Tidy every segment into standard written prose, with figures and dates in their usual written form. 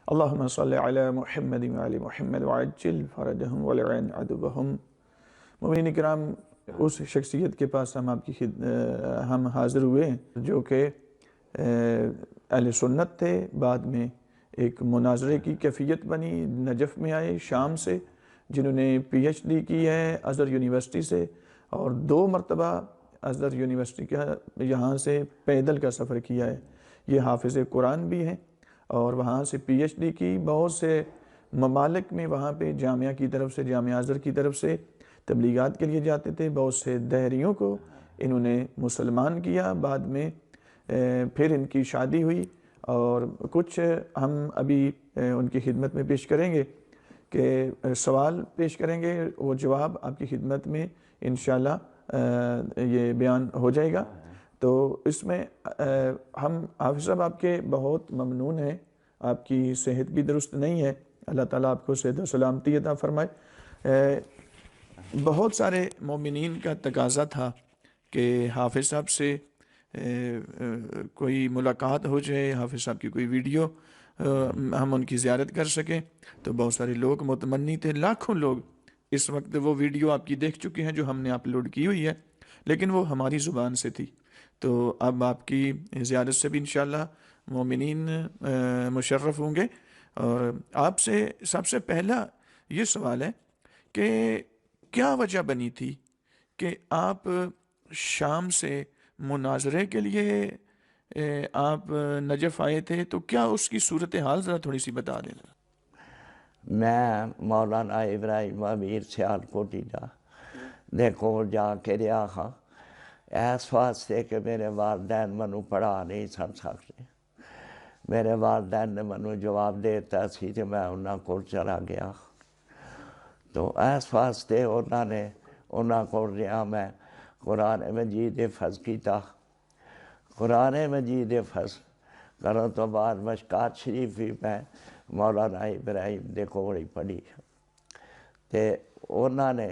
اللہم صلی علی محمد وعلی محمد وعجل فرجہم ولعن عدوہم۔ مومنین اکرام، اس شخصیت کے پاس ہم حاضر ہوئے جو کہ اہل سنت تھے، بعد میں ایک مناظرے کی کیفیت بنی، نجف میں آئے شام سے، جنہوں نے پی ایچ ڈی کی ہے ازہر یونیورسٹی سے، اور 2 مرتبہ ازہر یونیورسٹی کا یہاں سے پیدل کا سفر کیا ہے۔ یہ حافظ قرآن بھی ہیں اور وہاں سے پی ایچ ڈی کی، بہت سے ممالک میں وہاں پہ جامعہ کی طرف سے، جامعہ ازہر کی طرف سے تبلیغات کے لیے جاتے تھے۔ بہت سے دہریوں کو انہوں نے مسلمان کیا، بعد میں پھر ان کی شادی ہوئی، اور کچھ ہم ابھی ان کی خدمت میں پیش کریں گے کہ سوال پیش کریں گے، وہ جواب آپ کی خدمت میں انشاءاللہ یہ بیان ہو جائے گا۔ تو اس میں ہم حافظ صاحب آپ کے بہت ممنون ہیں، آپ کی صحت بھی درست نہیں ہے، اللہ تعالیٰ آپ کو صحت و سلامتی عطا فرمائے۔ بہت سارے مومنین کا تقاضا تھا کہ حافظ صاحب سے کوئی ملاقات ہو جائے، حافظ صاحب کی کوئی ویڈیو ہم ان کی زیارت کر سکیں، تو بہت سارے لوگ متمنی تھے، لاکھوں لوگ اس وقت وہ ویڈیو آپ کی دیکھ چکے ہیں جو ہم نے اپلوڈ کی ہوئی ہے، لیکن وہ ہماری زبان سے تھی۔ تو اب آپ کی زیارت سے بھی انشاءاللہ مومنین مشرف ہوں گے۔ اور آپ سے سب سے پہلا یہ سوال ہے کہ کیا وجہ بنی تھی کہ آپ شام سے مناظرے کے لیے آپ نجف آئے تھے؟ تو کیا اس کی صورتحال ذرا تھوڑی سی بتا دیں۔ میں مولانا ابراہیم امیر سیالکوٹی دا دے کول جا کے رہا ہاں، اس واسطے کہ میرے والدین منو پڑھا نہیں سن سکتے۔ میرے والدین نے منو جواب دیتا سی کہ میں انہاں کول چلا گیا، تو اس واسطے انہاں کول رہا، میں قرآن مجید حفظ کیتا۔ قرآن مجید حفظ کرن تو بعد مشکات شریف بھی میں مولانا ابراہیم دے کول ہی پڑھی، تے انہاں نے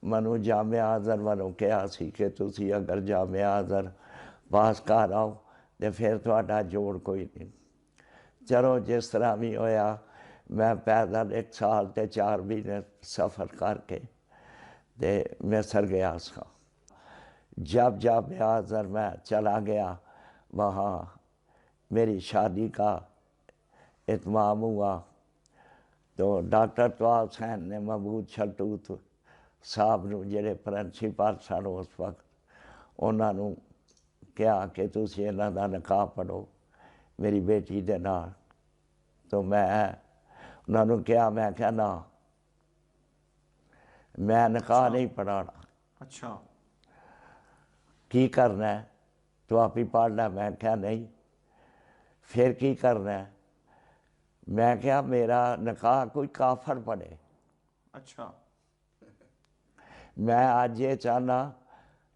منو جامعہ ازہر منو کہا سی کہ تسی اگر جامعہ ازہر پاس کر آؤ تے پھر تہاڈا جوڑ کوئی نہیں۔ چلو جس طرح بھی ہویا، میں پیدل 1 سال تے 4 مہینے سفر کر کے تے مصر گیا سا۔ جب جامعہ ازہر میں چلا گیا، وہاں میری شادی کا اتمام ہوا، تو ڈاکٹر طه حسین نے محمود شلٹوت صاحب نو جڑے پرنسپل سن اس وقت، انہاں نو کہا کہ تسی انہاں دا نکاح پڑھو میری بیٹی دے نال۔ تو میں انہاں نو کہا، میں کہا نا، میں نکاح نہیں پڑھانا۔ اچھا، کی کرنا ہے؟ تو آپ ہی پڑھنا۔ میں کہا نہیں۔ پھر کی کرنا ہے؟ میں کہا میرا نکاح کوئی کافر پڑھے۔ اچھا، میں آج یہ چاہنا،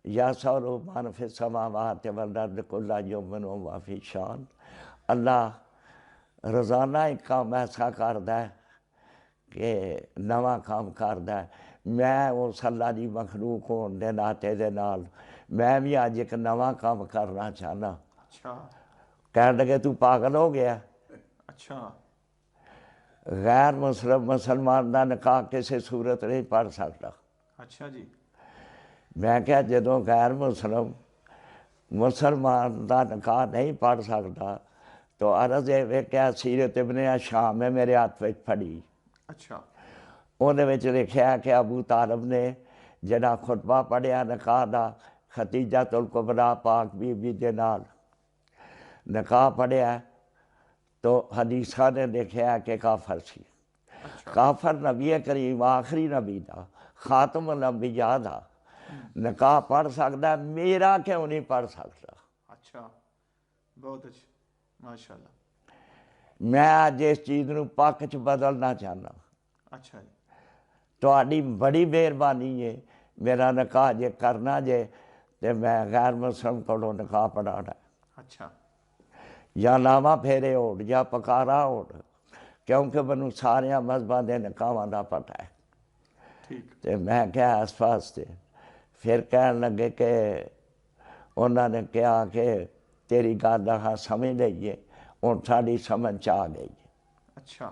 یا سولو من فی السماوات والارض کل یوم ہوا فی شان، اللہ روزانہ ایک کام ایسا کردا ہے کہ نواں کام کردا ہے۔ میں اس اللہ دی مخلوق ہون دے ناطے دے نال میں بھی آج ایک نواں کام کرنا چاہنا۔ اچھا، کہنے لگے تو پاگل ہو گیا، اچھا، غیر مسلمان دا نکاح کسی صورت نہیں پڑھ سکتا۔ اچھا جی، میں کہا جدوں غیر مسلمان دا نکاح نہیں پڑھ سکتا، تو عرض ہے کہ سیرت ابن شام میں میرے ہاتھ وچ پڑھی، اچھا، انہوں وچ لکھیا کہ ابو طالب نے جڑا خطبہ پڑھیا نکاح دا، ختیجۃ الکبریٰ پاک بی بی دے نال نکاح پڑھیا، تو حدیثہ نے لکھیا کہ کافر سی۔ کافر نبی کریم آخری نبی دا، خاتم الانبیاء دا نکاح پڑھ سکتا ہے، میرا کیوں نہیں پڑھ سکتا؟ اچھا، بہت اچھا، ماشاءاللہ، میں آج اس چیز نو پک چ بدلنا چاہنا۔ اچھا جی، تہاڈی بڑی مہربانی ہے، میرا نکاح جے کرنا جے تے میں غیر مسلم کولوں نکاح پڑھانا، اچھا، یا لاواں پھیرے ہوڑ یا پکارا ہوڑ، کیونکہ منو ساریاں مذہباں دے نکاحاں دا پتہ ہے۔ ٹھیک، تے میں کہا اس واسطے، پھر کہنے لگے کہ انہوں نے کہا کہ تیری گل ہاں سمجھ لئیے، ہن ساڈی سمجھ آ گئی۔ اچھا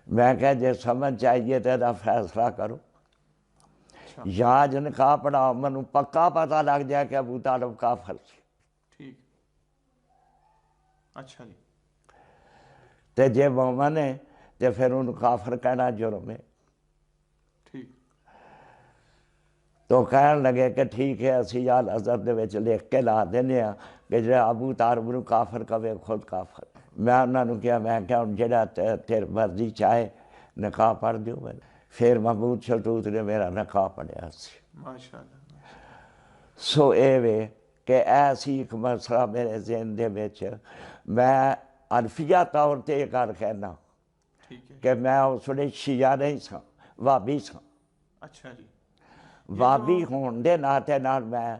میں کہا جی سمجھ چاہیے تو فیصلہ کرو، اچھا یا جو نکاح پڑھاؤ منو پکا پتہ لگ جائے کہ ابو طالب کافر سی، ٹھیک اچھا جی تے جے مومن ہے تے پھر انہوں کافر کہنا جرم ہے۔ ٹھیک تو کہن لگے کہ ٹھیک ہے اسی یا حضرت دے وچ لکھ کے لا دینے ہیں کہ جڑا ابو طالب نو کافر کہے خود کافر۔ میں انہوں نے کہا میں کہ ہن جڑا تیرے مرضی چاہے نکاح پڑھ دیو۔ پھر محمود شلتوت نے میرا نکاح پڑھیا سی۔ ماشاء اللہ سو اے وے کہ ایسی ایک مسئلہ میرے ذہن دے وچ میں عرفیہ طور تے یہ کر کہنا ٹھیک ہے کہ میں اس ویلے شیعہ نہیں سا، وابی سا۔ اچھا جی وابی ہون دے ناتے نال میں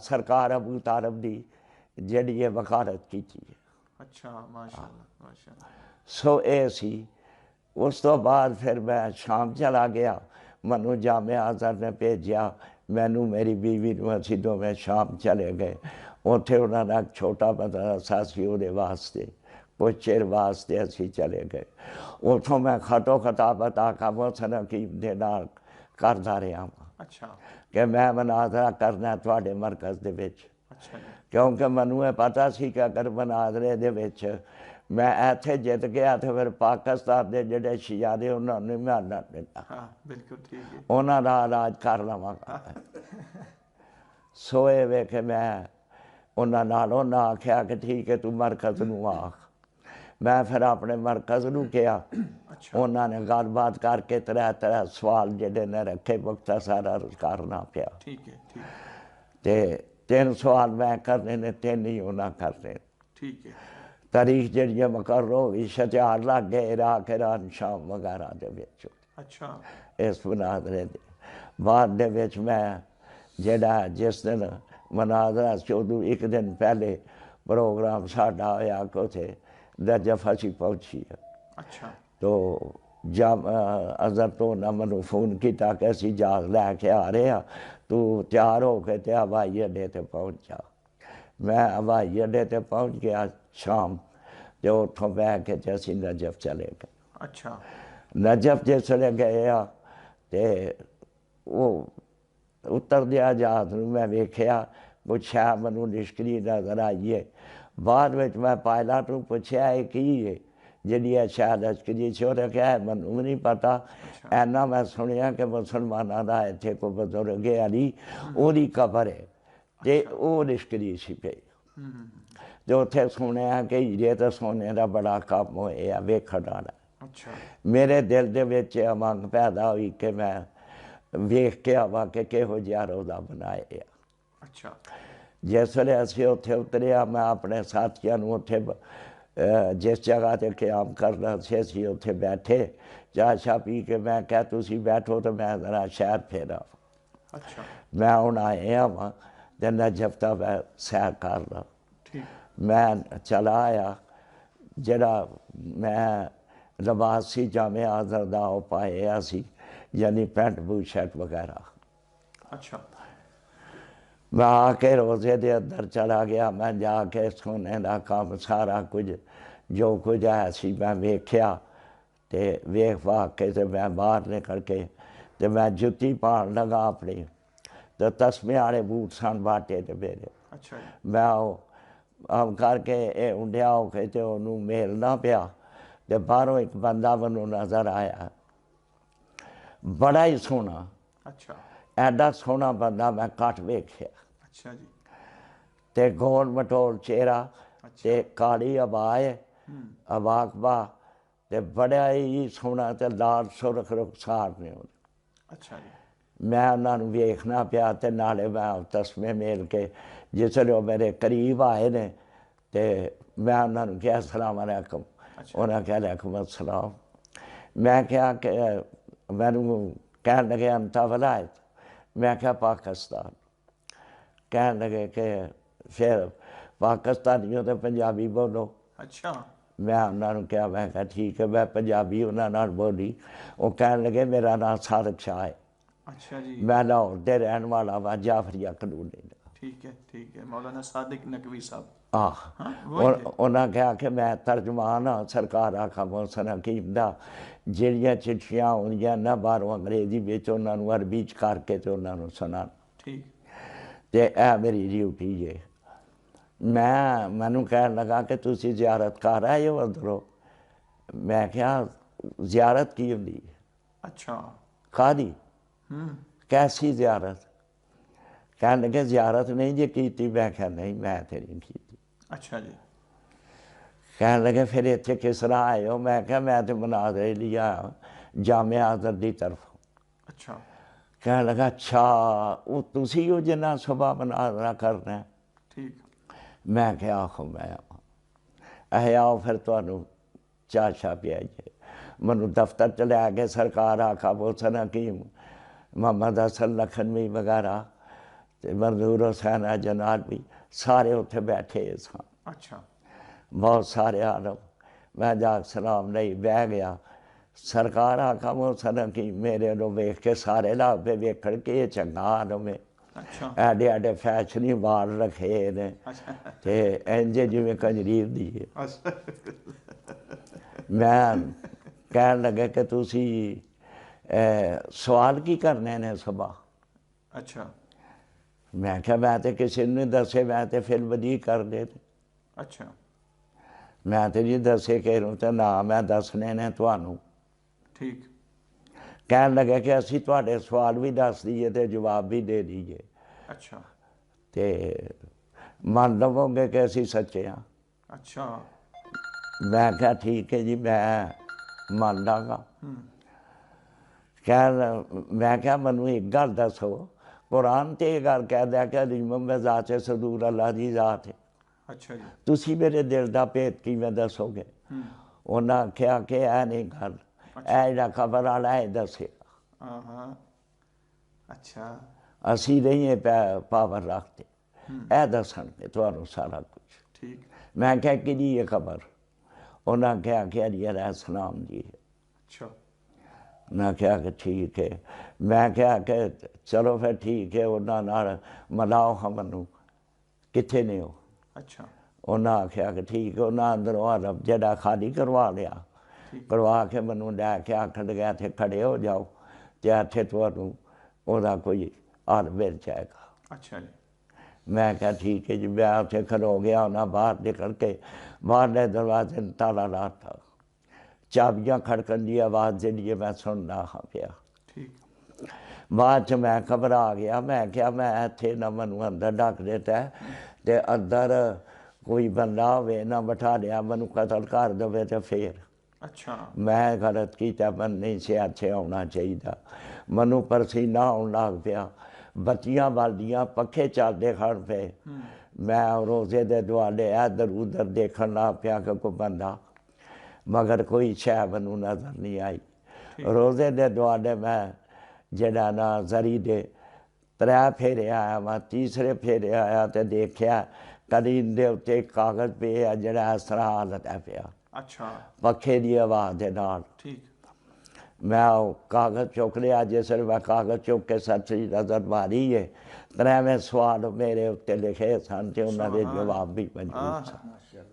سرکار ابو طالب دی جڑی یہ وکالت کیتی ہے۔ اچھا ماشاء اللہ ماشاء اللہ سو اے سی اس تو بعد پھر میں شام چلا گیا، منو جامعہ ازہر نے بھیجیا، مینو میری بیوی نو اسی دوویں شام چلے گئے۔ اتھے انہوں نے ایک چھوٹا مدرسہ سی وہ واسطے کچھ چیر واسطے اسی چلے گئے۔ اتھوں میں خط و خطابت آقا محسن حکیم دے نال کردا رہا ہوں اچھا کہ میں مناظرہ کرنا تواڈے مرکز دے وچ، اچھا جی کیونکہ منو یہ پتہ سی کہ اگر مناظرے دے وچ میں ایتھے جت گیا تو پھر پاکستان دے جڑے شیعہ نے انہوں نے میں نہ دینا، ہاں بالکل ٹھیک ہے انہوں نے علاج کر لواں گا۔ سوئے وے کہ میں انہوں نے آکھیا کہ ٹھیک ہے تو مرکز نو آکھ۔ میں پھر اپنے مرکز نو کیا، اچھا انہوں نے گل بات کر کے ترے سوال جڑے نے رکھے مختصر عرض کرنا پیا۔ ٹھیک ہے ٹھیک تے 3 سوال میں کرنے نے 3 ہی انہاں کرنے۔ ٹھیک ہے تاریخ جڑی مقرر ہوئی اشتہار لگ گئے عراق ایران شام وغیرہ دے وچ اچھا اس مناظرے دے بعد دے وچ میں جڑا جس دن مناظرہ سی ادوں ایک دن پہلے پروگرام ساڈا ہویا کہ اتھے نجف اسی پہنچی ہے۔ اچھا تو ازہر تو انہاں منو فون کیتا کہ اسی جہاز لے کے آ رہے ہیں، تو تیار ہو کے تے ہوائی اڈے تے پہنچ جا۔ میں ہوائی اڈے تے پہنچ گیا شام، تے اتھوں بہ کے تے اسی نجف چلے گئے۔ اچھا نجف جس ویلے گئے آ تے وہ اتر دیا جہاز نو میں ویکھیا کچھ شے منو لشکری نظر آئیے۔ بعد وچ میں پائلٹ نو پوچھیا ہے کی ہے جڑی ہے شے لشکری سی، انہیں کہا ہے منو بھی نہیں پتہ، اینا میں سنیا کہ مسلماناں دا اتھے کوئی بزرگ علی اودی قبر ہے تے او لشکری سی پئی۔ تے اتھے سنیا کہ ہیرے تے سونے دا بڑا کم ہویا ویکھن والا۔ اچھا میرے دل دے وچ امنگ پیدا ہوئی کہ میں ویکھ کے آواں کہ کہو جہا روضہ بنایا۔ اچھا جس ویلے اسی اتھے اتریا میں اپنے ساتھیاں نو اتھے جس جگہ تے قیام کرنا سی اسی اتھے بیٹھے چاہ شاہ پی کے میں کہا تسی بیٹھو تو میں ذرا شہر پھیرا۔ اچھا میں ہن آیا ہاں تے نجف تا میں سیر کر رہا، ٹھیک میں چلا آیا جڑا میں لباس سی جامعہ ازہر دا او پایا سی، یعنی پینٹ بوٹ شرٹ وغیرہ۔ اچھا میں آ کے روزے دے اندر چلا گیا، میں جا کے سونے دا کام سارا کچھ جو کچھ ہے سی میں ویکھیا تے ویکھ واکھ کے تے میں باہر نکل کے تے میں جُتی پان لگا اپنی، تے تسمے والے بوٹ سن باٹے تے میرے۔ اچھا جی میں ہم کر کے اے انڈیا ہو کے تے انہوں میلنا پیا تے باہروں ایک بندہ منوں نظر آیا بڑا ہی سونا، اچھا ایڈا سونا بندہ میں کٹ ویکھیا اچھا جی تے گول مٹول چہرہ تے اچھا کالی عبائے عباقبہ تے بڑا ہی سونا تے لال سرخ رخسار نے۔ اچھا جی میں انہاں نوں ویکھنا پیا تے نالے میں تسمے میل کے جس ویلے وہ میرے قریب آئے نے تے میں انہاں نوں کہا السلام علیکم، انہاں کہا علیکم السلام۔ میں کہا کہ مینوں کہن لگے انت ولایت، میں کہا پاکستان۔ کہن لگے کہ پھر پاکستانیوں تے پنجابی بولو۔ اچھا میں انہاں نوں کہا میں کہا ٹھیک ہے میں پنجابی انہاں نال بولی۔ وہ کہن لگے میرا نام صادق شاہ ہے، اچھا جی میں لاہور دے رہن والا وا جعفریہ کلونی دا۔ ٹھیک ہے مولانا صادق نقوی صاحب آہ وہی تھے انہاں کہا کہ میں ترجمان ہاں سرکار آقا محسن حکیم دا جڑیاں چٹھیاں ہوندیاں نہ باہروں انگریزی وچ انہاں نوں عربی چ کر کے تے انہاں نوں سنان ٹھیک تے اے میری ڈیوٹی ہے مینوں کہن لگا کہ تسی زیارت کر آئے ہو ادھروں میں کہا زیارت کی ہوندی ہے اچھا کھادی کیسی زیارت کہنے لگے زیارت نہیں جی کیتی میں کہا نہیں میں تے نہیں کیتی اچھا جی کہنے لگے پھر اتنے کس طرح آئے ہو میں کہا میں تے مناظرے لیا جامعہ آزاد دی طرف اچھا کہنے لگا اچھا وہ تسی ہو جنہ صبح مناظرہ کرنا ہے ٹھیک میں کہا آخو میں آؤ پھر تانوں چاہ شاہ پیائیے منو دفتر چلے آگے سرکار آقا محسن حکیم محمد حسن لکھنوی وغیرہ منظور حسین جناب بھی سارے اتنے بیٹھے سن اچھا بہت سارے عالم میں جا سلام نہیں بہ گیا سرکار آقا محسن حکیم میرے نو ویکھ کے سارے لا پہ ویکھن کہ یہ چنگا عالم ہے اچھا ایڈے ایڈے فیشنی وال رکھے نے اچھا تے انجے جویں کنجریف دی ہے اچھا میں کہن لگے کہ تسی سوال کی کرنے نے صبح اچھا میں کہا میں تے کسی نے دسے میں تے فلم جی کر دے اچھا میں تے جی دسے کہہ رہوں تے نہ میں دسنے نے تانوں ٹھیک کہن لگے کہ اسی تواڈے سوال بھی دس دیئے تے جواب بھی دے دیئے اچھا تے مان لو گے کہ اسی سچے ہاں اچھا میں کہا ٹھیک ہے جی میں مان لاں گا میں کہا منو ایک گل دسو قرآن تے یہ گل کہہ دیا کہ علیمم بذات صدور اللہ دی ذات ہے اچھا جی تسی میرے دل دا پیت کیویں دسو گے انہاں کہا کہ اے نہیں گل اے جڑا خبر والا ہے دسے ہاں اچھا اسی نہیں پاور رکھتے اے دسن گے تانوں سارا کچھ ٹھیک میں کہا کہ جی یہ خبر انہاں کہا کہ علی علیہ السلام جی ہے اچھا میں کہا کہ ٹھیک ہے میں کہا کہ چلو پھر ٹھیک ہے انہاں نال ملاؤ ہاں منوں کتھے نے ہو اچھا انہاں آکھیا کہ ٹھیک ہے انہاں اندروں عرب جڑا خالی کروا لیا کروا کے منوں لے کے آکھن لگا اتھے کھڑے ہو جاؤ تے اتھے تانوں اوہدا کوئی حل مل جائے گا اچھا جی میں کہا ٹھیک ہے جی میں اتھے کھلو گیا انہاں باہر نکل کے باہرلے دروازے تالا لاتا چابیاں کھڑکن دی آواز دے لیے میں سننا ہاں پیا ٹھیک بعد میں گھبرا گیا میں کیا میں اتھے نہ منو اندر ڈک دیتا ہے تے اندر کوئی بندہ ہوئے نہ بٹھا لیا منو قتل کر دے تے پھر اچھا میں غلط کیتا من نہیں سے اچھے ہونا چاہیے منو پرسینہ آن لگ پیا بتیاں بالدیاں پکھے چلتے کھڑ پہ میں روزے دے دوالے ادھر ادھر دیکھن لگ پیا کہ کوئی بندہ مگر کوئی شے منو نظر نہیں آئی روزے دے دوالے میں جڑا نا زری دے 3 پھیرے آیا میں تیسرے پھیرے آیا تے دیکھیا قلیم دے اتے کاغذ پہ جڑا اس طرح حالت ہے پیا اچھا پکھے دی آواز دے نال ٹھیک میں کاغذ چک لیا جس میں کاغذ چک کے سچی نظر ماری ہے 3ویں سوال میرے اتنے لکھے سن تے انہاں دے جواب بھی موجود سن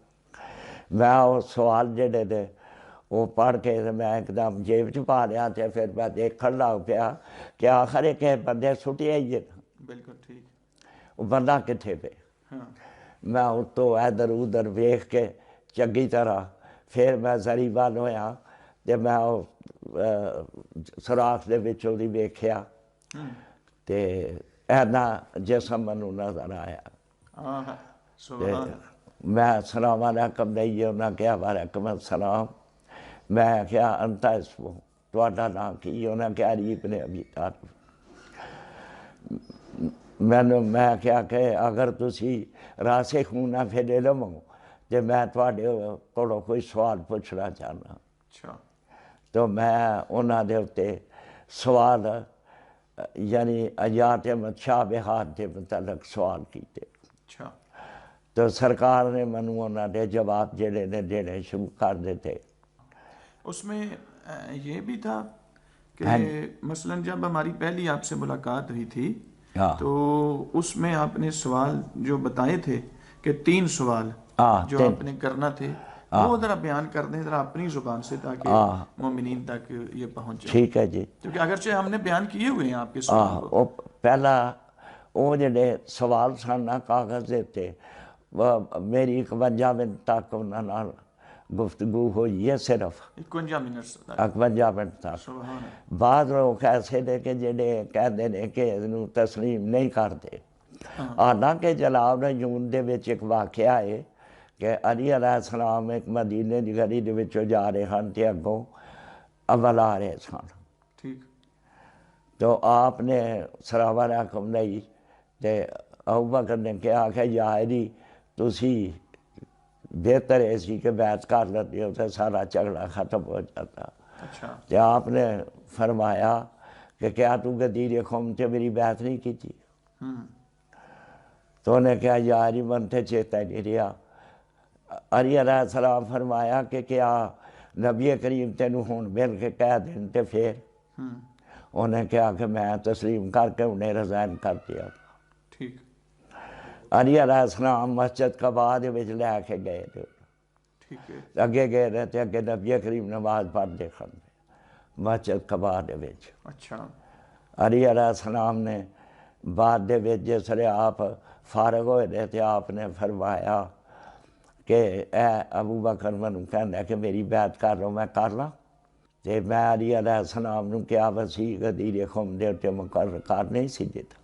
میں وہ سوال جڑے دے وہ پڑھ کے میں ایک دم جیب چ پا لیا تے پھر میں دیکھن لگ پیا کہ آخر ایک بندے سٹیا ہی ہے بالکل ٹھیک وہ بندہ کتھے پہ ہاں میں اتوں ادھر ادھر ویکھ کے چنگی طرح پھر میں زری وال ہویا تے میں سوراخ دے وچوں دی ویکھیا تے اینا جسم منوں نظر آیا ہاں تے سبحان میں السلام علیکم دئیے انہاں کہا وعلیکم السلام میں کہا انت اسمو تہاڈا نام کی انہاں کہا علی ابن ابی طالب میں کہا کہ اگر تسی راسخون فی العلم ہو تے میں تواڈے کولوں کوئی سوال پوچھنا چاہنا اچھا تو میں انہاں دے اتے سوال یعنی آیات متشابہات دے متعلق سوال کیتے اچھا تو سرکار نے منو انہاں دے جواب جڑے نے دینے شروع کر دیتے اس میں یہ بھی تھا کہ مثلا جب ہماری پہلی آپ سے ملاقات ہوئی تھی ہاں تو اس میں آپ نے سوال جو بتائے تھے کہ 3 سوال ہاں جو آپ نے کرنا تھے وہ ذرا بیان کر دیں ذرا اپنی زبان سے تاکہ مومنین تک یہ پہنچ جائے، ٹھیک ہے جی کیونکہ اگرچہ ہم نے بیان کیے ہوئے ہیں آپ کے ہاں سوال کو۔ وہ پہلا وہ جڑے سوال سن نا کاغذ دیتے وہ میری 51 منٹ تک انہاں نال گفتگو ہوئی ہے صرف 51 منٹ 51 منٹ تک۔ سبحان اللہ۔ بعض لوگ ایسے نے کہ جڑے کہتے ہیں کہ انہوں تسلیم نہیں کرتے، حالانکہ جناب نجوم دے وچ ایک واقعہ ہے کہ علی علیہ السلام ایک مدینے دی گلی دے وچوں جا رہے ہن تے اگوں اول آ رہے سن، ٹھیک تو آپ نے سراور حکم نہیں تے ابوبکر نے کہا کہ یا علی تسی بہتر ہے سی کہ بیعت کر لیتے ہو تو سارا جھگڑا ختم ہو جاتا۔ اچھا تو آپ نے فرمایا کہ کیا تو غدیر قوم سے میری بیعت نہیں کی تھی؟ تو انہیں کہا یا علی من تے چیتا ہی نہیں رہا۔ علی علیہ السلام فرمایا کہ کیا نبی کریم تینوں ہون مل کے کہہ دیں تے پھر انہیں کہا کہ میں تسلیم کر کے انہیں رضائن کر دیا۔ ٹھیک علی علیہ السلام مسجد قباء دے وچ لے کے گئے تھے، ٹھیک ہے اگے گئے رہتے اگے نبی کریم نماز پڑھ دیکھن مسجد قباء دے وچ۔ اچھا علی علیہ السلام نے بعد دے وچ جس طرح آپ فارغ ہوئے رہے تھے آپ نے فرمایا کہ اے ابو بکر منوں کہنا ہے کہ میری بیعت کر لو، میں کر لاں؟ تے میں علی علیہ السلام نوں کیا وسیع غدیر قوم دے تے مقرر کر نہیں سی دیتا،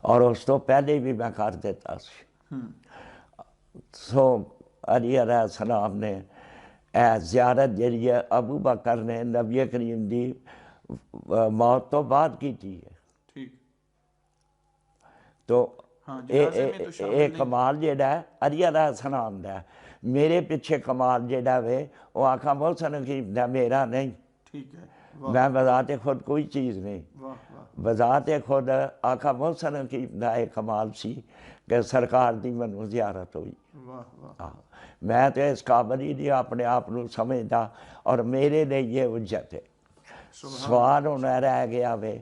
اور اس تو پہلے بھی میں کر دیتا سی۔ سو علی علیہ السلام نے اے زیارت جڑی ہے ابو بکر نے نبی کریم دی موت تو بعد کی تھی ہے، ٹھیک تو ہاں جنازے میں تو شامل اے نہیں۔ کمال جڑا ہے علی علیہ السلام دا ہے۔ میرے پیچھے کمال جڑا ہے وہ آقا محسن حکیم دا، میرا نہیں۔ ٹھیک ہے میں بذات خود کوئی چیز نہیں، واہ واہ بذات خود آقا محسن حکیم دا ایک کمال سی کہ سرکار دی منوں زیارت ہوئی۔ واہ واہ میں تو اس قابل ہی نہیں اپنے آپ کو سمجھتا، اور میرے لیے یہ حجت ہے۔ سوال ہونا رہ گیا وے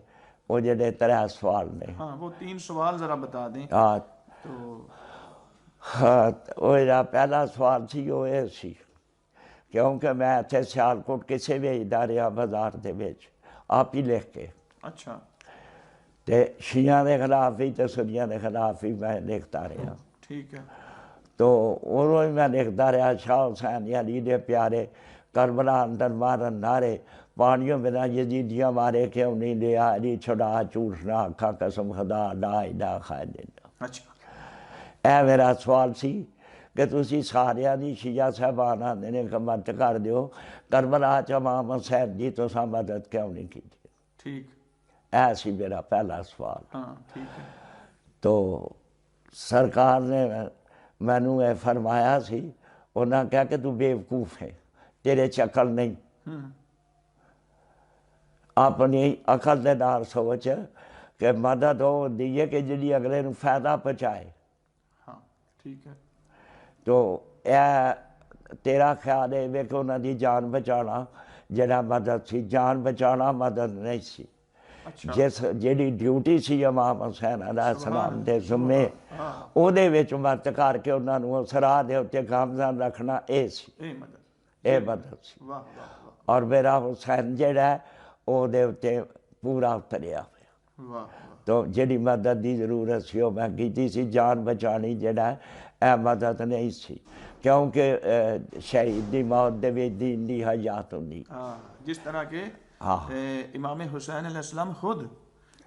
وہ جڑے 3 سوال نے۔ ہاں وہ 3 سوال ذرا بتا دیں ہاں تو۔ وہ جڑا پہلا سوال سی وہ یہ سی کیونکہ میں اتنے سیالکوٹ کسے بھیجدا رہا بازار دے وچ آپ ہی لکھ کے، اچھا تے شیعہ دے خلاف بھی تے سنیاں دے خلاف بھی میں لکھتا رہا۔ ٹھیک ہے تو انہوں میں لکھتا رہا شاہ حسین علی دے پیارے کربلا اندر مارن نعرے، پانیوں بنا یزیدیاں مارے کیوں نہیں لیا علی چھڑا جھوٹ نہ آکھا قسم خدا لا الہ الا اللہ۔ اچھا اے میرا سوال سی کہ تسی سارے دی شیعہ صاحبان آندے نے کہ مدد کر دیو، کربلا چ امام حسین دی تساں مدد کیوں نہیں کی؟ ٹھیک اے سی میرا پہلا سوال۔ ہاں ٹھیک ہے تو سرکار نے مینوں اے فرمایا سی، انہاں کہا کہ تو بیوقوف ہے، تیرے چ عقل نہیں، اپنی عقل دے نال سوچ کہ مدد ہو دیئے کہ جڑی اگلے نوں فائدہ پہنچائے۔ ہاں ٹھیک ہے تو اے تیرا خیال ہے کہ انہاں دی جان بچانا جڑا مدد سی، جان بچانا مدد نہیں سی۔ اچھا جس جیڑی ڈیوٹی سی امام حسین علیہ السلام دے ذمے او دے وچ مدد کر کے انہاں نوں اس راہ دے اُتے گامزن رکھنا اے سی، اے مدد اے مدد سی۔ واہ واہ واہ اور میرا حسین جڑا ہے او دے اُتے پورا اتریا ہویا، واہ واہ تو جیڑی مدد دی ضرورت سی وہ میں کیتی سی، جان بچانی جڑا ہے اے مدد نہیں سی، کیونکہ شہید دی موت دے وچ دین دی حیات ہوندی۔ ہاں جس طرح کہ ہاں امام حسین علیہ السلام خود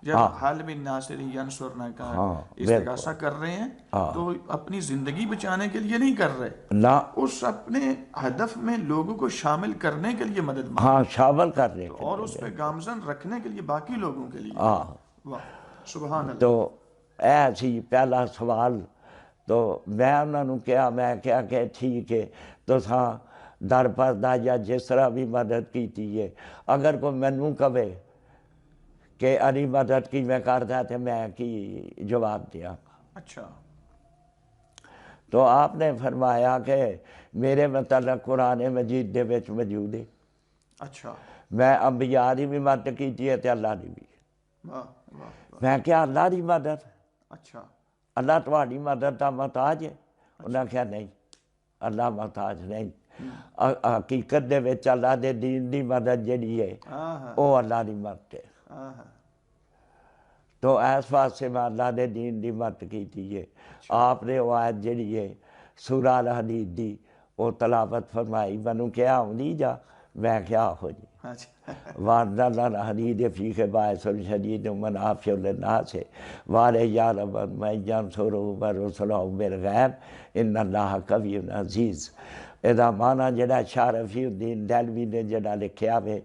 جب حال بن ناصر ینصرنا کا استغاثہ کر رہے ہیں تو اپنی زندگی بچانے کے لیے نہیں کر رہے، نہ اس اپنے ہدف میں لوگوں کو شامل کرنے کے لیے مدد مانگ، ہاں شامل کرنے کے اور اس پہ گامزن رکھنے کے لیے باقی لوگوں کے لیے۔ ہاں واہ سبحان اللہ۔ تو اے سی پہلا سوال، تو میں انہوں نے کہا، میں کہا کہ ٹھیک ہے تساں در پردہ یا جس طرح بھی مدد کیتی ہے، اگر کوئی مینوں کہے کہ علی مدد کی میں کردا تے میں کی جواب دیا؟ اچھا تو آپ نے فرمایا کہ میرے متعلق قرآن مجید دے وچ موجود ہے، اچھا میں انبیاء دی بھی مدد کیتی ہے تے اللہ دی بھی۔ واہ واہ میں کیا اللہ دی مدد، اچھا اللہ تہاڈی مدد دا محتاج ہے؟ انہاں کہا نہیں، اللہ محتاج نہیں، حقیقت دے وچ اللہ دے دین دی مدد جڑی ہے وہ اللہ دی مدد ہے۔ تو اس واسطے میں اللہ دے دین دی مدد کیتی ہے۔ آپ نے وہ آیت جڑی ہے سورہ الحدید دی وہ تلاوت فرمائی، منوں کیا ہوندی جا، میں کیا ہو جی وَأَنزَلْنَا الْحَدِيدَ فِيهِ بَأْسٌ شَدِيدٌ وَمَنَافِعُ لِلنَّاسِ وَلِيَعْلَمَ مَن يَنصُرُهُ وَرُسُلَهُ بِالْغَيْبِ إِنَّ اللَّهَ قَوِيٌّ عَزِيزٌ۔ ਇਹਦਾ ਮਾਨਾ ਜਿਹੜਾ ਸ਼ਾਹ ਰਫੀਉদ্ਦੀਨ دہلوی نے ਜਿਹੜਾ ਲਿਖਿਆ ਵੇ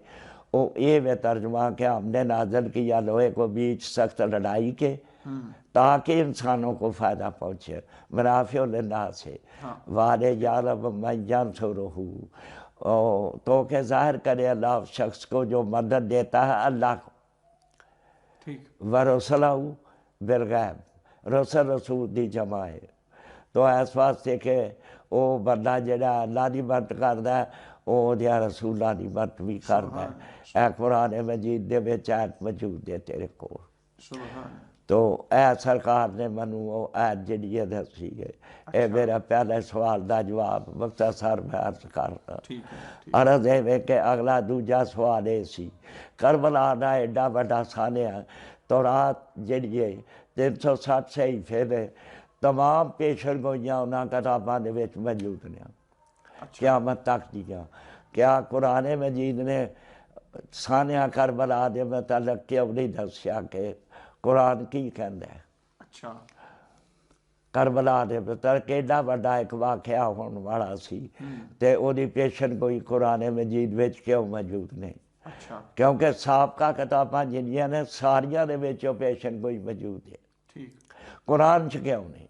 وہ یہ میں ترجمہ کہ ہم نے نازل کیا لوہے کو بیچ سخت لڑائی کے تاکہ انسانوں کو فائدہ پہنچے، منافع للناس سے وَلِيَعْلَمَ مَن يَنصُرُهُ، تو کہ ظاہر کرے اللہ اس شخص کو جو مدد دیتا ہے اللہ کو، وَرُسُلَهُ بِالْغَیب، رسل رسول دی جمع ہے۔ تو اس واسطے کہ وہ بندہ جڑا اللہ دی مدد کردا ہے وہ دیا رسولہ دی مدد بھی کردا ہے۔ اے قرآن مجید دے وچ آیت موجود ہے تیرے کو، تو اے سرکار نے منوں وہ آیت جڑی ہے دسی ہے۔ اے میرا پہلے سوال دا جواب مختصر میں عرض کرنا۔ عرض ہے کہ اگلا دوجا سوال ہے سی کربلا دا ایڈا بڑا سانحہ تورات جڑی ہے 360 صحیفے نے تمام پیشن گوئیاں انہاں کتاباں دے وچ موجود نے قیامت تک دیاں۔ کیا قرآن مجید نے سانحہ کربلا دے متعلق کیوں نہیں دسیا کہ قرآن کی کہندا ہے؟ اچھا کربلا دے متعلق ایڈا بڑا ایک واقعہ ہون والا سی تے او دی پیشن گوئی قرآن مجید وچ کیوں موجود نہیں؟ کیونکہ سابقہ کتاباں جنیاں نے ساریاں دے وچ پیشن گوئی موجود ہے، قرآن چ کیوں نہیں؟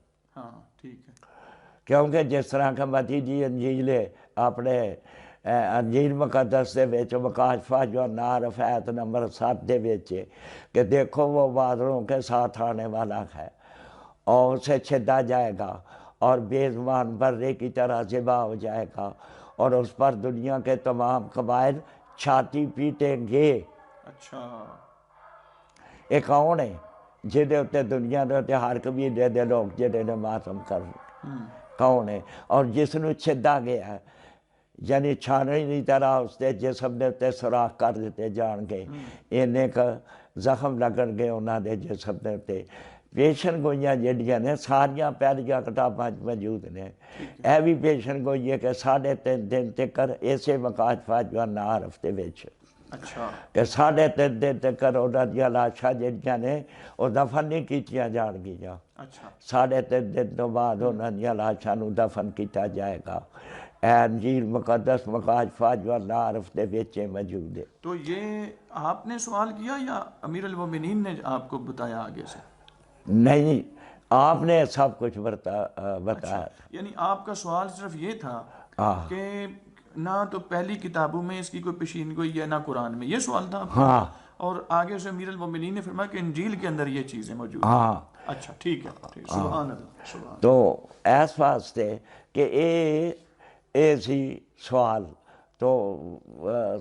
کیونکہ جس طرح کہ متیجی انجیل اپنے انجیل مقدس دے وچ مکاشفہ جو نعرف آیت نمبر 7 دے وچ کہ دیکھو وہ بادلوں کے ساتھ آنے والا ہے اور اسے چھدا جائے گا اور بے زبان برے کی طرح ذبح ہو جائے گا اور اس پر دنیا کے تمام قبائل چھاتی پیٹیں گے۔ اچھا یہ کون ہے جہدے اتے دنیا دے اتے ہر قبیلے دے لوگ جہدے نے ماتم کر کون ہے؟ اور جس نو چھدا گیا ہے یعنی چھانڑی دی طرح اس دے جسم دے اتے سوراخ کر دیتے جان گے، انہیں کا زخم لگن گے انہاں دے جسم دے اتے۔ پیشن گوئیاں جڑیاں نے ساریاں پہلیاں کتاباں موجود نے۔ اے بھی پیشن گوئی ہے کہ 3.5 دن تکر ایسے مکاشفہ جو نعرف دے وچ کہ 3.5 دن تکر انہاں دیاں لاشاں جڑیاں نے وہ دفن نہیں کیتیاں جان گیاں، 3.5 دن تو بعد انہاں دیاں لاشاں نو دفن کیتا جائے گا۔ اے انجیل مقدس مکاشفہ جو نعرف دے وچ موجود ہے۔ تو یہ آپ نے سوال کیا یا امیر المومنین نے آپ کو بتایا آگے سے؟ نہیں، آپ نے سب کچھ بتایا۔ یعنی آپ کا سوال صرف یہ تھا کہ نہ تو پہلی کتابوں میں اس کی کوئی پیشین گوئی ہے نہ قرآن میں، یہ سوال تھا آپ کا؟ اور آگے سے امیر المومنین نے فرمایا کہ انجیل کے اندر یہ چیزیں موجود ہیں۔ اچھا ٹھیک ہے، سبحان اللہ سبحان۔ تو اس واسطے کہ اے سی سوال تو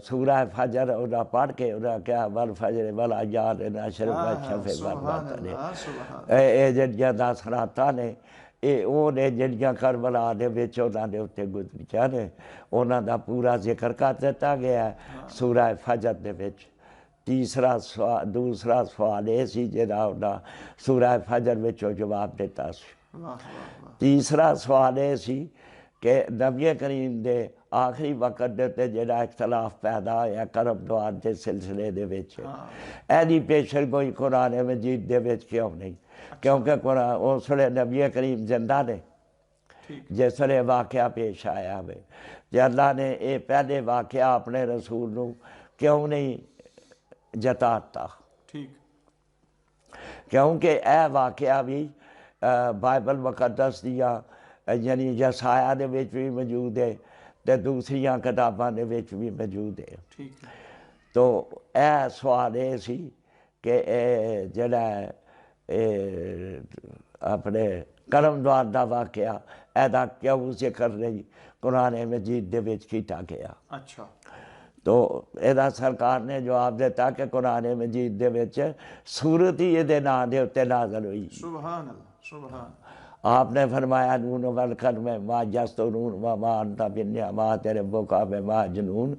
سورہ فجر انہاں پڑھ کے انہاں کیا والفجر والعیار نشر والشفع والوتر، اے جڑیاں 10 راتاں نے وہ نے جڑیاں کربلا دے وچ انہاں دے اتے گزریاں نے انہاں دا پورا ذکر کر دیتا گیا ہے سورہ فجر دے وچ۔ دوسرا سوال یہ سی جہاں انہاں سورہ فجر وچ جواب دیتا سی۔ تیسرا سوال یہ سی کہ نبی کریم دے آخری وقت دے جڑا اختلاف پیدا ہویا کرم دوار دے سلسلے دے وچ ایدی پیشن گوئی قرآن مجید دے وچ کیوں نہیں؟ کیونکہ قرآن اس ویلے نبی کریم زندہ نے جس ویلے واقعہ پیش آیا ہوئے، تے اللہ نے اے پہلے واقعہ اپنے رسول نو کیوں نہیں جتاتا؟ کیونکہ اے واقعہ بھی بائبل مقدس دیا یعنی یسایہ دے وچ بھی موجود ہے تے دوسریاں کتاباں دے وچ بھی موجود ہے۔ تو اے سوال یہ سی کہ اے جڑا اپنے کرم دوار دا واقعہ ایدا کیوں ذکر نہیں قرآن مجید دے وچ کیتا گیا؟ تو ਇਹਦਾ ਸਰਕਾਰ ਨੇ ਜਵਾਬ ਦਿੱਤਾ ਕਿ ਕੁਰਾਨ ਮਜੀਦ ਦੇ ਵਿੱਚ ਸੂਰਤ ਹੀ ਇਹਦੇ ਨਾਂ ਦੇ ਉੱਤੇ ਨਾਜ਼ਲ ਹੋਈ। سبحان اللہ سبحان آپ نے فرمایا نون والقلم ما یسطرون وما انت بالنعمات ربک بمجنون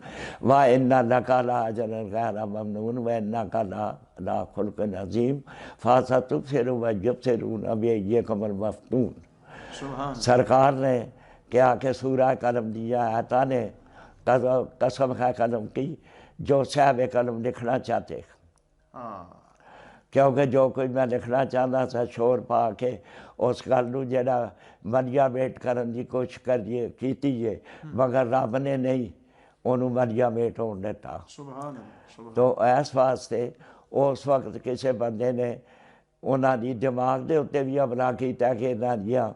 وان لک لاجرا غیر ممنون وانک لعلی خلق عظیم فستبصر ویبصرون بایکم المفتون۔ سبحان سرکار نے کیا کہ سورہ قلم دیا، عطا نے قسم ہے قلم کی جو صاحب قلم لکھنا چاہتے، ہاں کیونکہ جو کوئی میں لکھنا چاہتا تھا شور پا کے اس گل نوں جڑا مریا میٹ کرن دی کوشش کیتی ہے، مگر رب نے نہیں انہوں مریا میٹ ہون دیتا۔ سبحان اللہ سبحان تو اس واسطے اس وقت کسی بندے نے انہاں دی دماغ دے اتنے بھی حملہ کیتا کہ انہاں دیاں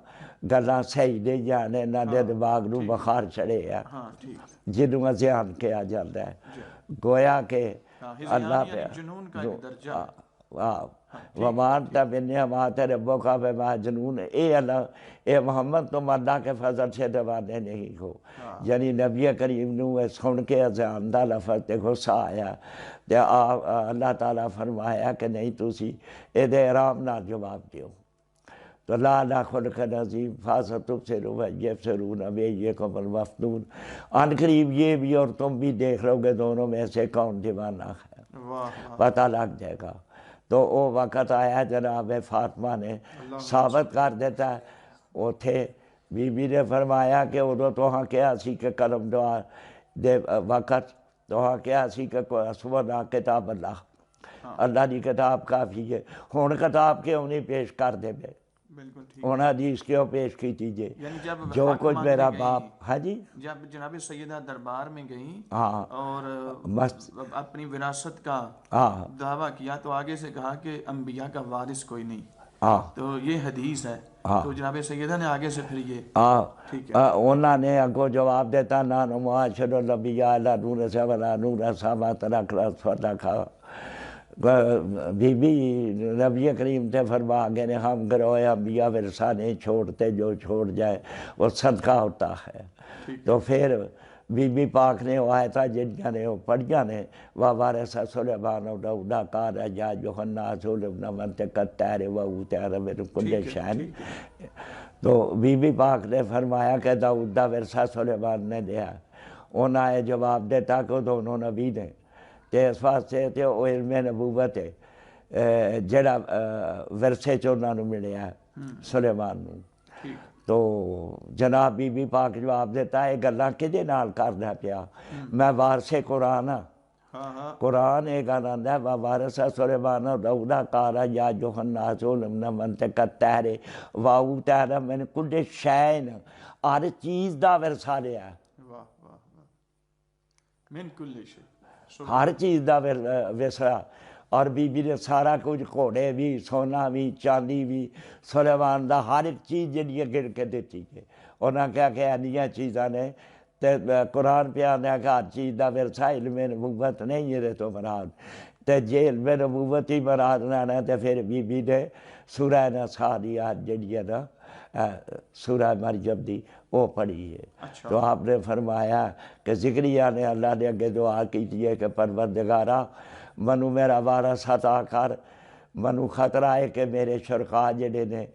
گلاں صحیح نہیں جانے، انہاں دے دماغ نوں بخار چڑھے ہے، ہاں ٹھیک جنوں ذہن کہا جاتا ہے، گویا کہ اللہ پہ جنون کا ایک درجہ ومان تا بنعمات ربک بمجنون، اے محمد تم اللہ کے فضل سے دیوانے نہیں ہو۔ یعنی نبی کریم نو سن کے اذان دا لفظ تے غصہ آیا تے اللہ تعالیٰ فرمایا کہ نہیں تسی اے دے آرام نہ جواب دیو۔ تو لا لا خلق عظیم فاستبصروا ویبصرون بایکم المفتون، ان قریب یہ بھی اور تم بھی دیکھ لو گے دونوں میں سے کون دیوانہ ہے، پتہ لگ جائے گا۔ تو وہ وقت آیا جناب فاطمہ نے ثابت کر دیتا ہے، وہ تھے بی بی نے فرمایا کہ ادھو تو ہاں کیا سی کہ قلم دعا دے وقت تو ہاں کیا سی کہ سبحان کتاب اللہ، اللہ دی کتاب کافی ہے، ہون کتاب کیوں نہیں پیش کر دے بے، بالکل ٹھیک۔ ہون حدیث کیوں پیش کی تیجے، یعنی جب جو کچھ فاطمہ میرا گئیں، باپ، ہاں جی جب جناب سیدہ دربار میں گئیں ہاں اور اپنی وراثت کا ہاں دعویٰ کیا تو آگے سے کہا کہ انبیاء کا وارث کوئی نہیں، ہاں تو یہ حدیث ہے، تو جناب سیدہ نے آگے سے پھر یہ ٹھیک ہے انہوں نے اگو جواب دیتا نا معاشر الانبیاء الا نور سے ولا نور سماوات رکھا بی بی نبی کریم تے فرما گئے نے ہم گروہ انبیاء ورثہ نہیں چھوڑتے، جو چھوڑ جائے وہ صدقہ ہوتا ہے۔ تو پھر بی بی پاک نے وہ آیتاں جنہاں نے وہ پڑھیاں نے وَوَارِثَ سُلَیمان دَاوُدَ قَالَ یَا أَیُّہَا النَّاسُ علمنا مَنطِقَ الطَّیرِ وَأُوتِیَ مِن کُلِّ شَیْءٍ، تو بی بی پاک نے فرمایا کہ داؤد دا ورثہ سلیمان نے دیا، انہاں نے جواب دیتا کہ دونوں نبی نے، تے اس واسطے تے وہ علم نبوت ہے جڑا ورثے چ انہاں نوں ملیا سلیمان نوں۔ تو جناب بی بی پاک جواب دیتا ہے گلاں کدے نال کردا پیا، میں وارث قرآن ہاں، قرآن یہ گل آندا ہے وَوَارِثَ سُلَیمان دَاوُدَ قَالَ یَا أَیُّہَا النَّاسُ علمنا مَنطِقَ الطَّیرِ وَأُوتِیَ مِن کُلِّ شَیْءٍ، ہر چیز دا ورثہ لیا، من کل شیء، ہر چیز دا ورثہ، اور بی بی نے سارا کچھ گھوڑے بھی سونا بھی چاندی بھی سلیمان دا ہر ایک چیز جنہی گن کے دیتی ہے۔ انہاں کہا کہ انیاں چیزاں نے تے قرآن پہ آنے کہ ہر چیز دا ورثہ علم نبوت نہیں ہے تو مراد، تے جے علم نبوت ہی مراد رہنا تے پھر بی بی نے سورہ نساء دی آج جنہی ہے نا سورہ مریم دی وہ پڑھی ہے۔ تو آپ نے فرمایا کہ زکریا نے اللہ نے اگے دعا کی ہے کہ پروردگارہ منو میرا وارث عطا کر، منو خطرہ ہے کہ میرے شرکاء جڑے نے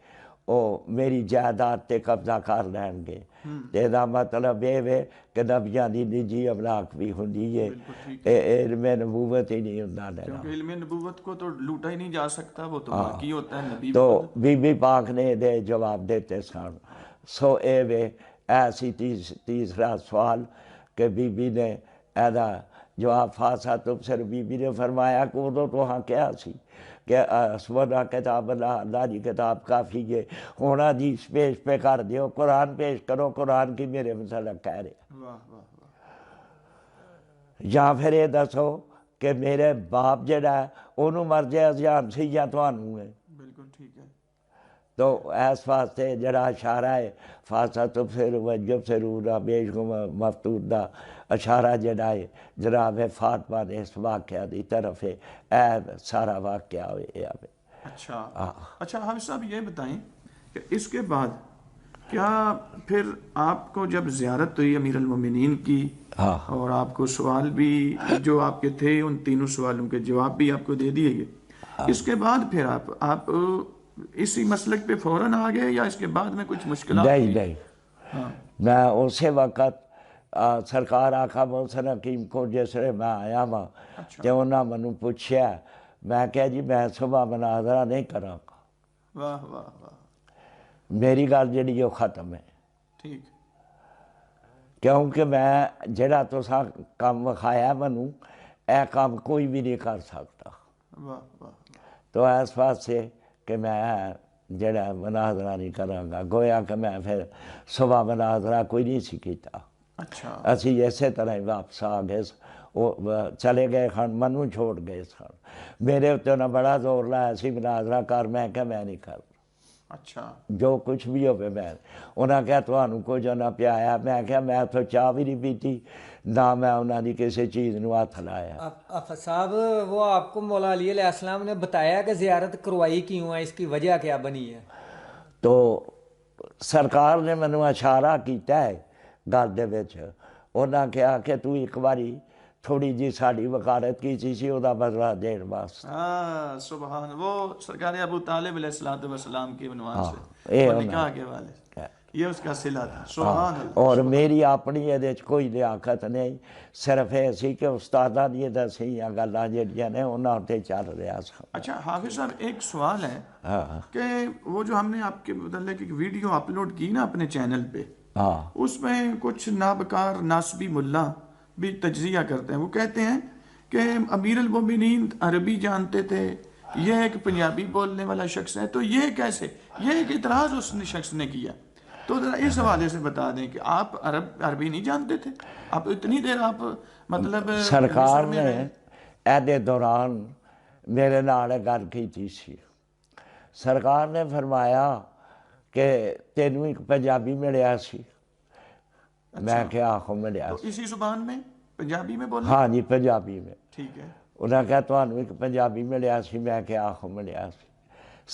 وہ میری جائیداد تے قبضہ کر لین گے، تے دا مطلب یہ ہے کہ نبیاں دی نجی املاک بھی ہوندی ہے، علم نبوت ہی نہیں ہوندا لینا، کیونکہ علم نبوت کو تو لوٹا ہی نہیں جا سکتا، وہ تو باقی ہوتا ہے نبی۔ تو بی بی پاک نے دے جواب دیتے سن۔ سو اے وے ایسی تیسرا سوال کہ بی بی نے ایدا جواب فاسا تبصر، بی بی نے فرمایا کہ ادھو تو ہاں کیا سی کہ سبحان کتاب اللہ، اللہ دی کتاب کافی ہے، ہونا حدیث پیش پہ کر دیو، قرآن پیش کرو، قرآن کی میرے متعلق کہہ رہے، یا پھر یہ دسو کہ میرے باپ جڑا ہے انہوں مرضی ازیان سی یا تو انہوں ہے، بالکل ٹھیک ہے۔ تو اس واسطے جڑا اشارہ ہے فاسا تبصر ویبصرون بایکم المفتون دا اشارہ جڑا ہے جناب فاطمہ نے اس واقعہ دی طرف ہے، اے سارا واقعہ ہوئے۔ اچھا حافظ صاحب یہ بتائیں کہ اس کے بعد کیا پھر آپ کو جب زیارت ہوئی امیر المومنین کی ہاں اور آپ کو سوال بھی جو آپ کے تھے ان تینوں سوالوں کے جواب بھی آپ کو دے دیے گئے، اس کے بعد پھر آپ اسی مسلک پہ فوراً آ گئے یا اس کے بعد میں کچھ مشکلات نہیں ہوئی؟ نہیں، ہاں میں اسی وقت سرکار آقا محسن حکیم کو جس ویلے میں آیا وا اچھا، تو انہاں مینوں پوچھیا، میں کہا جی میں صبح مناظرہ نہیں کراں گا، واہ واہ واہ، میری گل جڑی وہ ختم ہے، ٹھیک، کیونکہ میں جڑا تساں کام وکھایا مینوں اے کام کوئی بھی نہیں کر سکتا، واہ واہ، تو اس واسطے کہ میں جڑا مناظرہ نہیں کراں گا، گویا کہ میں پھر صبح مناظرہ کوئی نہیں سی کیتا، اچھا، اسی اسی طرح ہی واپس آ گئے، وہ چلے گئے خان منوں چھوڑ گئے سن، میرے اتنے انہیں بڑا زور لایا سی مناظرہ کر، میں کہا میں نہیں کر، اچھا، جو کچھ بھی ہوئے میں انہیں کہا تمہیں کچھ نہ پیایا، میں کہا میں تو چاہ بھی نہیں پیتی نہ میں انہوں نے کسی چیز نو ہاتھ لایا۔ آفت صاحب وہ آپ کو مولا علی علیہ السلام نے بتایا کہ زیارت کروائی کیوں ہے، اس کی وجہ کیا بنی ہے؟ تو سرکار نے مینوں اشارہ کیتا ہے گل دے وچ، انہاں کہا کہ تو ایک باری تھوڑی جی ساڈی وکالت کیتی سی وہ بدلہ دین واسطے، ہاں سبحان، وہ سرکار ابو طالب علیہ السلام کے عنوان ہاں سے اے وہ انہاں نکاح کے والے، یہ اس کا صلہ تھا، ہاں، سبحان اللہ، اور سبحان، میری اپنی یہ کوئی لیاقت نہیں، صرف یہ سی کہ استاداں دی دسیاں گلاں جڑیاں نے انہاں تے چل رہا سا۔ اچھا حافظ صاحب ایک سوال ہے ہاں کہ وہ جو ہم نے آپ کے متعلق ایک ویڈیو اپلوڈ کی نا اپنے چینل پہ، ہاں اس میں کچھ نابکار ناسبی ملا بھی تجزیہ کرتے ہیں، وہ کہتے ہیں کہ امیر المومنین عربی جانتے تھے، یہ ایک پنجابی بولنے والا شخص ہے، تو یہ کیسے، یہ ایک اعتراض اس شخص نے کیا، تو ذرا اس حوالے سے بتا دیں کہ آپ عربی نہیں جانتے تھے، آپ اتنی دیر آپ مطلب سرکار مصر میں نے رہے؟ ایدے دوران میرے نال گل کیتی سی، سرکار نے فرمایا کہ تینوں ایک پنجابی ملیا سی، میں کہا آخو ملیا تو سی، اسی زبان میں پنجابی میں بولیں؟ ہاں جی پنجابی میں، ٹھیک ہے، انہیں کہا تمہیں ایک پنجابی ملیا سی، میں کہا آخو ملیا سی،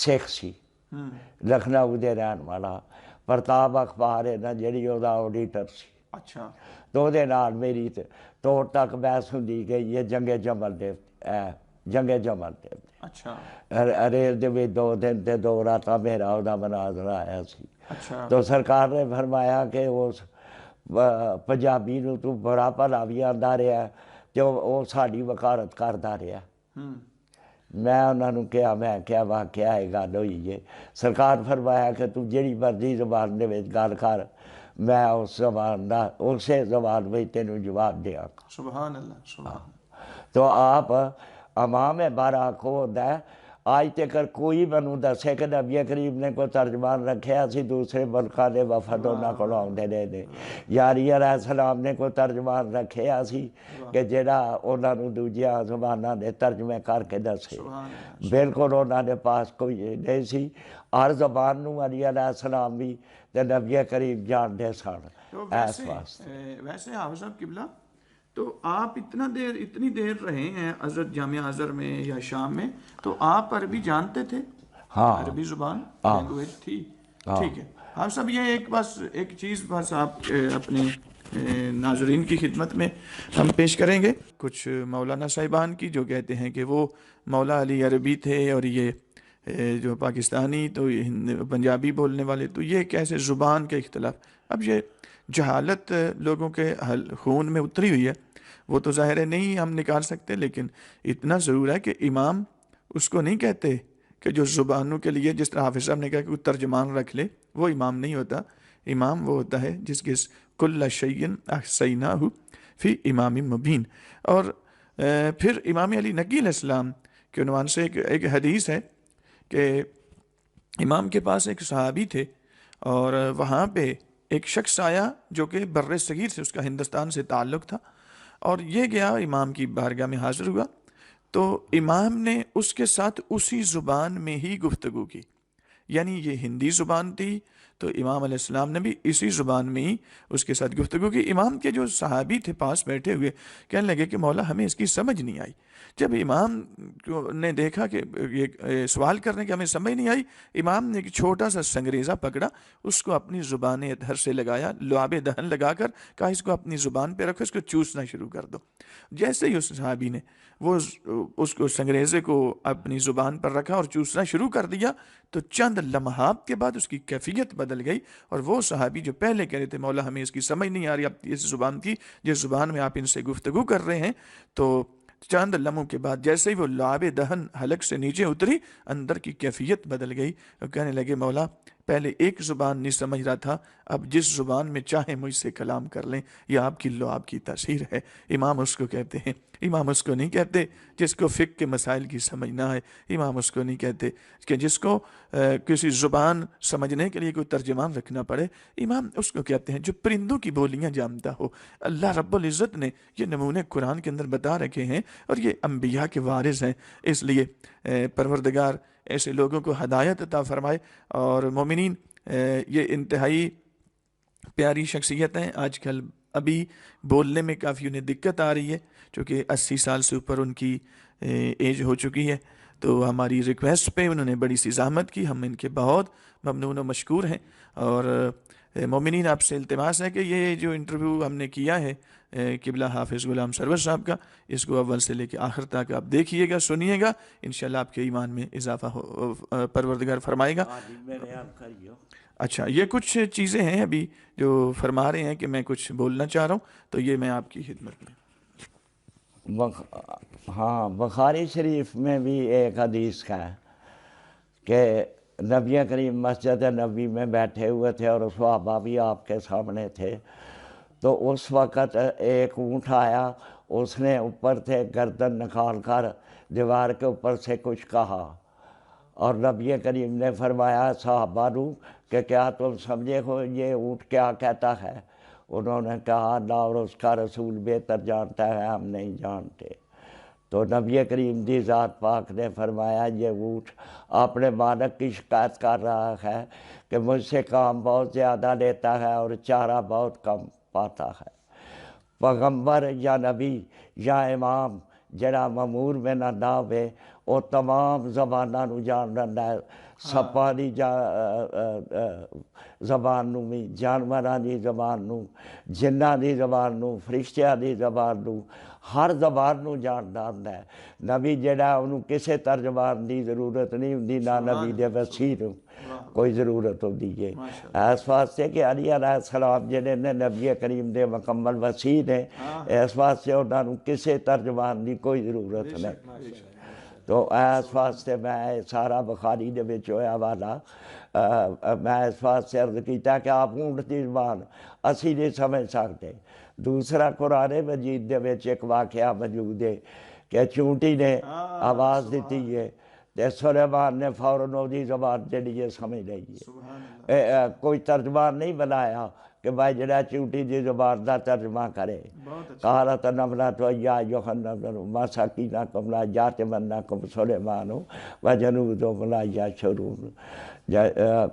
سکھ سی، لکھنؤ دے رہن والا، پرتاپ اخبار ہے نا جڑی وہ آڈیٹر سی، اچھا، تو وہ نال میری توڑ تک بحث ہوندی گئی ہے جنگ جمل دے جنگ جمل دے اچھا، ریل دے وچ 2 دن تے 2 راتاں میرا وہ مناظرہ آیا سی، اچھا، تو سرکار نے فرمایا کہ اس پنجابی نو تو بڑا بھلا بھی آندا رہا ہے تے وہ ساڈی وکالت کردا رہا، میں انہوں نے کہا میں کیا واقعہ ہے گل ہوئی ہے، سرکار فرمایا کہ تو جڑی مرضی زبان دے وچ گل کر میں اس زبان دا اسی زبان وچ تینوں جواب دیاں گا، سبحان اللہ، سبحان تو آپ امام باراک ہوتا ہے، آج تک کوئی مینوں دسے کہ نبی کریم نے کوئی ترجمان رکھے اسی دوسرے ملکاں دے وفد انہاں کول آؤندے رہے نے، یا علی علیہ السلام نے کوئی ترجمان رکھے اسی کہ جڑا انہاں نوں دوجیاں زباناں دے ترجمے کر کے دسے، سبحان اللہ، بالکل انہاں دے پاس کوئی نہیں سی، ہر زبان نوں علی علیہ السلام بھی تے نبی کریم جانتے سن، تو اس واسطے ویسے حافظ صاحب قبلہ، تو آپ اتنی دیر رہے ہیں حضرت جامعہ ازہر میں یا شام میں، تو آپ عربی جانتے تھے؟ ہاں عربی زبان ہاں لینگویج تھی؟ ٹھیک ہے حافظ صاحب، یہ ایک چیز بس آپ اپنے ناظرین کی خدمت میں ہم پیش کریں گے، کچھ مولانا صاحبان کی جو کہتے ہیں کہ وہ مولا علی عربی تھے اور یہ جو پاکستانی تو پنجابی بولنے والے، تو یہ کیسے زبان کے اختلاف، اب یہ جہالت لوگوں کے خون میں اتری ہوئی ہے، وہ تو ظاہر ہے نہیں ہم نکال سکتے، لیکن اتنا ضرور ہے کہ امام اس کو نہیں کہتے کہ جو زبانوں کے لیے، جس طرح حافظ صاحب نے کہا کہ وہ ترجمان رکھ لے، وہ امام نہیں ہوتا، امام وہ ہوتا ہے جس کے کل شیء احصیناہ فی امام مبین۔ اور پھر امام علی نقی علیہ السلام کے عنوان سے ایک حدیث ہے کہ امام کے پاس ایک صحابی تھے اور وہاں پہ ایک شخص آیا جو کہ بر صغیر سے، اس کا ہندوستان سے تعلق تھا، اور یہ گیا امام کی بارگاہ میں حاضر ہوا، تو امام نے اس کے ساتھ اسی زبان میں ہی گفتگو کی، یعنی یہ ہندی زبان تھی تو امام علیہ السلام نے بھی اسی زبان میں ہی اس کے ساتھ گفتگو کی. امام کے جو صحابی تھے پاس بیٹھے ہوئے کہنے لگے کہ مولا ہمیں اس کی سمجھ نہیں آئی. جب امام نے دیکھا کہ یہ سوال کرنے کی ہمیں سمجھ نہیں آئی, امام نے ایک چھوٹا سا سنگریزہ پکڑا, اس کو اپنی زبان ادھر سے لگایا, لعاب دہن لگا کر کہا اس کو اپنی زبان پہ رکھو, اس کو چوسنا شروع کر دو. جیسے ہی اس صحابی نے وہ اس کو سنگریزے کو اپنی زبان پر رکھا اور چوسنا شروع کر دیا, تو چند لمحات کے بعد اس کی کیفیت بدل گئی, اور وہ صحابی جو پہلے کہہ رہے تھے مولا ہمیں اس کی سمجھ نہیں آ رہی آپ اس زبان کی جس زبان میں آپ ان سے گفتگو کر رہے ہیں, تو چند لمحوں کے بعد جیسے ہی وہ لعاب دہن حلق سے نیچے اتری, اندر کی کیفیت بدل گئی, اور کہنے لگے مولا پہلے ایک زبان نہیں سمجھ رہا تھا, اب جس زبان میں چاہے مجھ سے کلام کر لیں, یہ آپ کی لعاب کی تاثیر ہے. امام اس کو کہتے ہیں, امام اس کو نہیں کہتے جس کو فقہ کے مسائل کی سمجھ نہ آئے, امام اس کو نہیں کہتے کہ جس کو کسی زبان سمجھنے کے لیے کوئی ترجمان رکھنا پڑے, امام اس کو کہتے ہیں جو پرندوں کی بولیاں جانتا ہو. اللہ رب العزت نے یہ نمونے قرآن کے اندر بتا رکھے ہیں, اور یہ انبیاء کے وارث ہیں, اس لیے پروردگار ایسے لوگوں کو ہدایت عطا فرمائے. اور مومنین, یہ انتہائی پیاری شخصیت ہیں. آج کل ابھی بولنے میں کافی انہیں دقت آ رہی ہے, چونکہ 80 سال سے اوپر ان کی ایج ہو چکی ہے, تو ہماری ریکویسٹ پہ انہوں نے بڑی سی زحمت کی, ہم ان کے بہت ممنون و مشکور ہیں. اور مومنین آپ سے التماس ہے کہ یہ جو انٹرویو ہم نے کیا ہے قبلہ حافظ غلام سرور صاحب کا, اس کو اول سے لے کے آخر تک آپ دیکھیے گا, سنیے گا, انشاءاللہ آپ کے ایمان میں اضافہ پروردگار فرمائے گا. اچھا, یہ کچھ چیزیں ہیں ابھی جو فرما رہے ہیں کہ میں کچھ بولنا چاہ رہا ہوں, تو یہ میں آپ کی خدمت میں. ہاں, بخاری شریف میں بھی ایک حدیث ہے کہ نبی کریم مسجد نبی میں بیٹھے ہوئے تھے اور صحابہ بھی آپ کے سامنے تھے, تو اس وقت ایک اونٹ آیا, اس نے اوپر سے گردن نکال کر دیوار کے اوپر سے کچھ کہا, اور نبی کریم نے فرمایا صحابہ نو کہ کیا تم سمجھے ہو یہ اونٹ کیا کہتا ہے؟ انہوں نے کہا اللہ اور اس کا رسول بہتر جانتا ہے, ہم نہیں جانتے. تو نبی کریم دی ذات پاک نے فرمایا یہ اونٹ اپنے مالک کی شکایت کر رہا ہے کہ مجھ سے کام بہت زیادہ لیتا ہے اور چارہ بہت کم پاتا ہے. پیغمبر یا نبی یا امام جڑا مامور میں نہ ہوئے, وہ تمام زباناں نو جان رہا ہے, سپاں دی زبان نو بھی, جانوراں دی زبان نو, جناں دی زبان نو, فرشتیاں دی زبان نو, ہر زبان نو جاندا ہوندا ہے. نبی جڑا انہوں کسے ترجمان دی ضرورت نہیں ہوندی, نہ نبی دے وسیع نو کوئی ضرورت ہوندی ہے. اس واسطے کہ علی علیہ السلام جڑے نے نبی کریم دے مکمل وسیع نے, اس واسطے انہاں نوں کسے ترجمان دی کوئی ضرورت نہیں. تو اس واسطے میں سارا بخاری دے وچ ہویا حوالہ میں اس واسطے عرض کیتا کہ آپ اونٹ دی زبان اسی نہیں سمجھ سکتے. دوسرا قرآن مجید دے وچ ایک واقعہ موجود ہے کہ چونٹی نے آواز دیتی ہے تے سلیمان نے فوراً دی زبان جڑی ہے سمجھ لئی ہے. کوئی ترجمان نہیں بنایا کہ بھائی جڑا چونٹی دی زبان دا ترجمہ کرے. قالت نملۃ یا ایھا النمل ما سقیناکم لا یأتمنکم سلیمان وجنودہ لا یشعرون.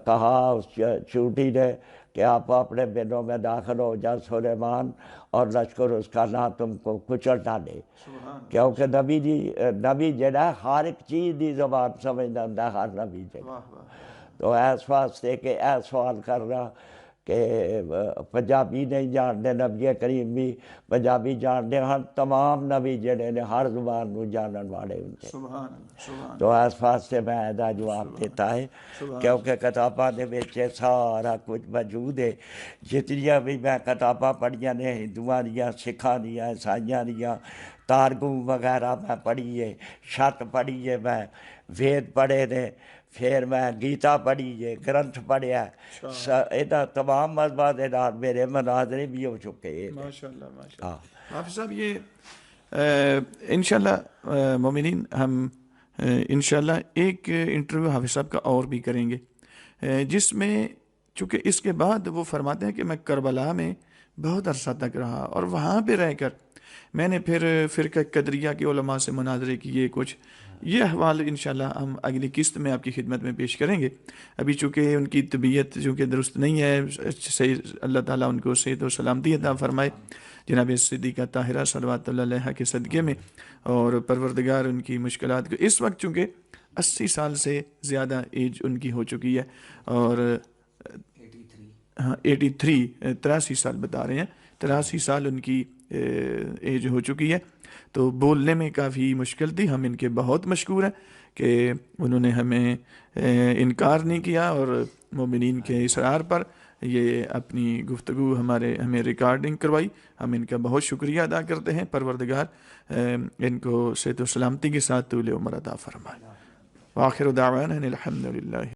کہا اس چونٹی نے کہ آپ اپنے بینوں میں داخل ہو جا سلیمان, اور لشکر اس کا نہ تم کو کچل ڈالے, کیونکہ نبی جڑا ہر ایک چیز دی زبان سمجھدا ہوندا, ہر نبی جڑا. تو اس واسطے کہ اے سوال کرنا کہ پنجابی نہیں جانتے, نبی کریم بھی پنجابی جانتے ہیں, تمام نبی جڑے نے ہر زبان نو جانن والے ہوندے. تو اس واسطے میں ایدا جواب دیتا ہے کیونکہ کتاباں دے وچ سارا کچھ موجود ہے. جتنیاں بھی میں کتاباں پڑھیاں نے, ہندوؤں دیاں, سکھاں دیاں, عیسائیاں دیاں, تارگم وغیرہ میں پڑھی ہے, شت پڑھی ہے, میں وید پڑھے نے, پھر میں گیتا پڑھی ہے, گرنتھ پڑھیا ہے. ایدہ تمام مذہباں دے نال میرے مناظرے بھی ہو چکے ہیں. ماشاءاللہ ماشاءاللہ. حافظ صاحب یہ انشاءاللہ مومنین ہم انشاءاللہ ایک انٹرویو حافظ صاحب کا اور بھی کریں گے, جس میں چونکہ اس کے بعد وہ فرماتے ہیں کہ میں کربلا میں بہت عرصہ تک رہا, اور وہاں پہ رہ کر میں نے پھر فرقہ قدریہ کے علماء سے مناظرے کیے کچھ. یہ احوال انشاءاللہ ہم اگلی قسط میں آپ کی خدمت میں پیش کریں گے. ابھی چونکہ ان کی طبیعت چونکہ درست نہیں ہے، صحیح، اللہ تعالیٰ ان کو صحت و سلامتی عطا فرمائے جناب صدیقہ طاہرہ صلوات اللہ علیہا کے صدقے میں، اور پروردگار ان کی مشکلات کو، اس وقت چونکہ 80 سال سے زیادہ ایج ان کی ہو چکی ہے، اور 83 سال بتا رہے ہیں، 83 سال ان کی ایج ہو چکی ہے. تو بولنے میں کافی مشکل تھی. ہم ان کے بہت مشکور ہیں کہ انہوں نے ہمیں انکار نہیں کیا، اور مومنین کے اصرار پر یہ اپنی گفتگو ہمیں ریکارڈنگ کروائی. ہم ان کا بہت شکریہ ادا کرتے ہیں. پروردگار ان کو صحت و سلامتی کے ساتھ طول عمر عطا فرمائے. وآخر دعوانا ان الحمد للہ.